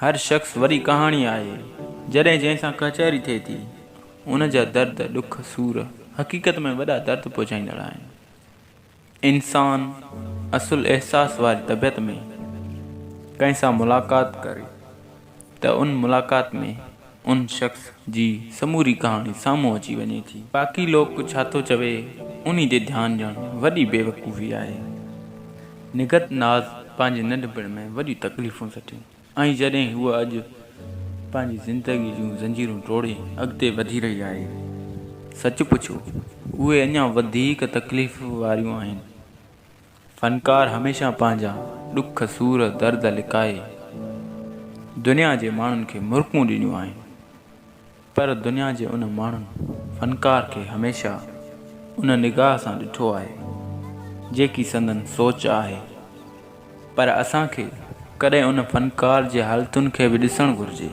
हर शख़्स वरी कहाणी आहे जॾहिं जंहिंसां कचहरी थिए थी। उन जा दर्द ॾुख सूर हक़ीक़त में वॾा दर्द पहुचाईंदड़ आहिनि। इंसान असुल एहसास वारी तबियत में कंहिं सां मुलाक़ात करे त उन मुलाक़ात में उन शख़्स जी समूरी कहाणी साम्हूं अची वञे थी। बाक़ी लोग छा थो चवे उन ते ध्यानु ॾियणु वॾी बेवकूफ़ी आहे। निगत नाज़ पंहिंजे नंढपण में वॾियूं तकलीफ़ूं सटियूं ऐं जॾहिं हूअ अॼु पंहिंजी ज़िंदगी जूं ज़ंजीरूं तोड़े अॻिते वधी रही आहे, सच पुछो उहे अञा वधीक तकलीफ़ वारियूं आहिनि। फ़नकार हमेशह पंहिंजा ॾुख सूर दर्द लिकाए दुनिया जे माण्हुनि खे मुर्कूं ॾिनियूं आहिनि, पर दुनिया जे उन माण्हुनि फ़नकार खे हमेशह उन निगाह सां ॾिठो आहे जेकी संदन सोच आहे। पर असांखे कॾहिं उन फ़नकार जे हालतुनि खे बि ॾिसणु घुरिजे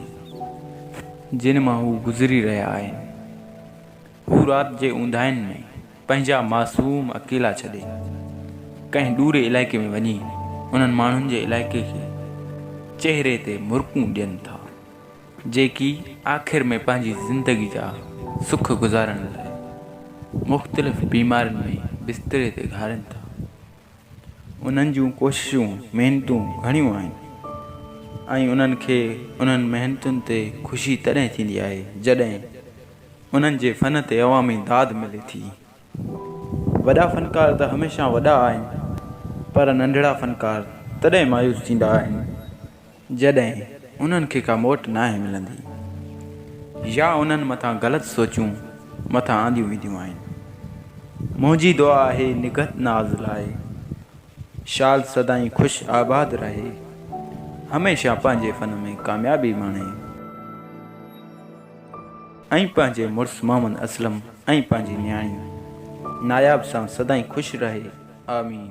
जिन मां हू गुज़री रहिया आहिनि। हू राति जे ऊंदाहिनि में पंहिंजा मासूम अकेला छॾे कंहिं ॾूरे इलाइक़े में वञी उन्हनि माण्हुनि जे इलाइक़े खे चहिरे ते मुर्कूं ॾियनि था जेकी आख़िर में पंहिंजी ज़िंदगी जा सुख गुज़ारण लाइ मुख़्तलिफ़ बीमारियुनि में बिस्तरे ते घारनि था। उन्हनि जूं कोशिशूं महिनतूं घणियूं आहिनि ऐं उन्हनि खे उन्हनि महिनतुनि ते ख़ुशी तॾहिं थींदी आहे जॾहिं उन्हनि जे फ़न ते अवामी दाद मिले थी। वॾा फ़नकार त हमेशह वॾा आहिनि, पर नंढड़ा फ़नकार तॾहिं मायूस थींदा आहिनि जॾहिं उन्हनि खे का मोट नाहे मिलंदी या उन्हनि मथां ग़लति सोचूं मथां आंदियूं वेंदियूं आहिनि। मुंहिंजी दुआ आहे निगत नाज़ लाइ शाल सदाईं ख़ुशि आबाद रहे, हमेशह पंहिंजे फ़न में कामयाबी माणे ऐं पंहिंजे मुड़ुस मोहम्मद असलम ऐं पंहिंजी नियाणी नायाब सां सदाईं ख़ुशि रहे। आमीन।